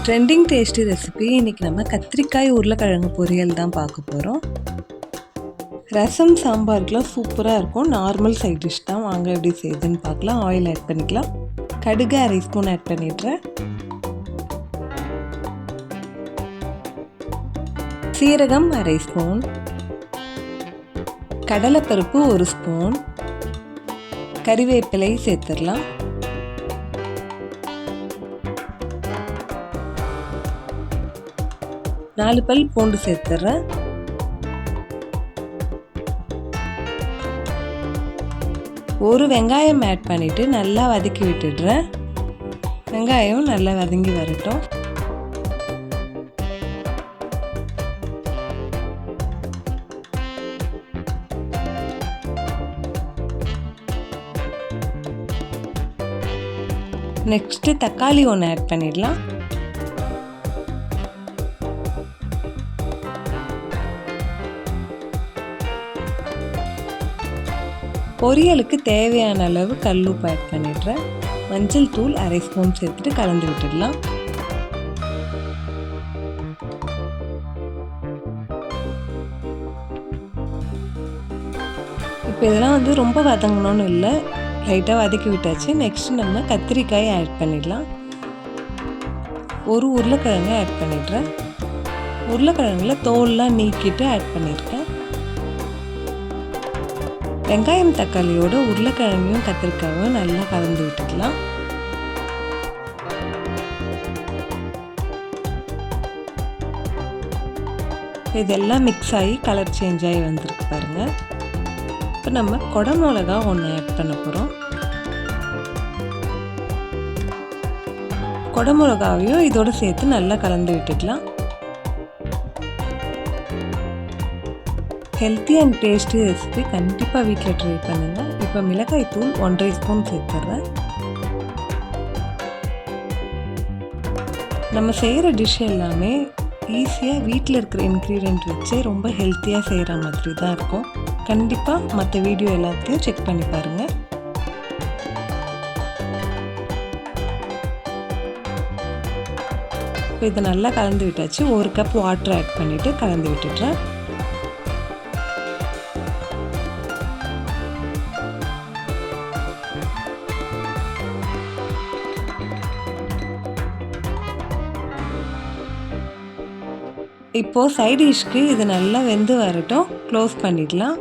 Trending tasty recipe. இன்றைக்கி நம்ம கத்திரிக்காய் உருளைக்கிழங்கு பொரியல் தான் பார்க்க போகிறோம். ரசம் சாம்பாருக்குலாம் சூப்பராக இருக்கும். நார்மல் சைட் டிஷ் தான். வாங்க எப்படி செய்யுதுன்னு பார்க்கலாம். ஆயில் ஆட் பண்ணிக்கலாம். கடுகு அரை ஸ்பூன் ஆட் பண்ணிடுறேன். சீரகம் அரை ஸ்பூன், கடலைப்பருப்பு ஒரு ஸ்பூன், கறிவேப்பிலை சேர்த்துடலாம். நாலு பல் பூண்டு சேர்த்துறேன். ஒரு வெங்காயம் ஆட் பண்ணிட்டு நல்லா வதக்கி விட்டுடுறேன். வெங்காயம் நல்லா வதங்கி வரட்டும். நெக்ஸ்ட் தக்காளி ஒன்று ஆட் பண்ணிடலாம். பொரியலுக்கு தேவையான அளவு கல்லுப்பு ஆட் பண்ணிடுறேன். மஞ்சள் தூள் அரை ஸ்பூன் சேர்த்துட்டு கலந்து விட்டுடலாம். இப்போ இதெல்லாம் ரொம்ப வதங்கணும்னு இல்லை, லைட்டாக வதக்கி விட்டாச்சு. நெக்ஸ்ட் நம்ம கத்திரிக்காயை ஆட் பண்ணிடலாம். ஒரு உருளைக்கிழங்கை ஆட் பண்ணிடுறேன். உருளைக்கிழங்குல தோல்லாம் நீக்கிட்டு ஆட் பண்ணியிருக்கேன். வெங்காயம் தக்காளியோட உருளைக்கிழங்கையும் கத்திரிக்காயும் நல்லா கலந்து விட்டுக்கலாம். இதெல்லாம் மிக்ஸ் ஆகி கலர் சேஞ்ச் ஆகி வந்திருக்கு பாருங்க. இப்போ நம்ம குடமிளகா ஒன்று ஆட் பண்ண போகிறோம். குடமிளகாவையும் இதோட சேர்த்து நல்லா கலந்து விட்டுக்கலாம். ஹெல்த்தி அண்ட் டேஸ்டி ரெசிபி கண்டிப்பாக வீட்டில் ட்ரை பண்ணுங்கள். இப்போ மிளகாய் தூள் 1.5 ஸ்பூன் சேர்த்துட்றேன். நம்ம செய்கிற டிஷ் எல்லாமே ஈஸியாக வீட்டில் இருக்கிற இன்க்ரீடியன்ட் வச்சு ரொம்ப ஹெல்த்தியாக செய்கிற மாதிரி தான் இருக்கும். கண்டிப்பாக மற்ற வீடியோ எல்லாத்தையும் செக் பண்ணி பாருங்கள். இப்போ இதை நல்லா கலந்து விட்டாச்சு. ஒரு கப் வாட்டர் ஆட் பண்ணிவிட்டு கலந்து விட்டுடுறேன். இப்போது சைட் டிஷ்க்கு இது நல்லா வெந்து வரட்டும். க்ளோஸ் பண்ணிடலாம்.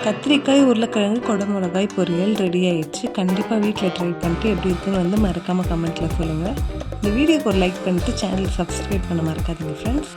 கத்திரிக்காய் உருளைக்கிழங்கு குடமிளகாய் பொரியல் ரெடி ஆயிடுச்சு. கண்டிப்பாக வீட்டில் ட்ரை பண்ணிட்டு எப்படி இருக்குன்னு மறக்காமல் கமெண்ட்டில் சொல்லுங்கள். இந்த வீடியோக்கு ஒரு லைக் பண்ணிட்டு சேனல் சப்ஸ்கிரைப் பண்ண மறக்காதீங்க ஃப்ரெண்ட்ஸ்.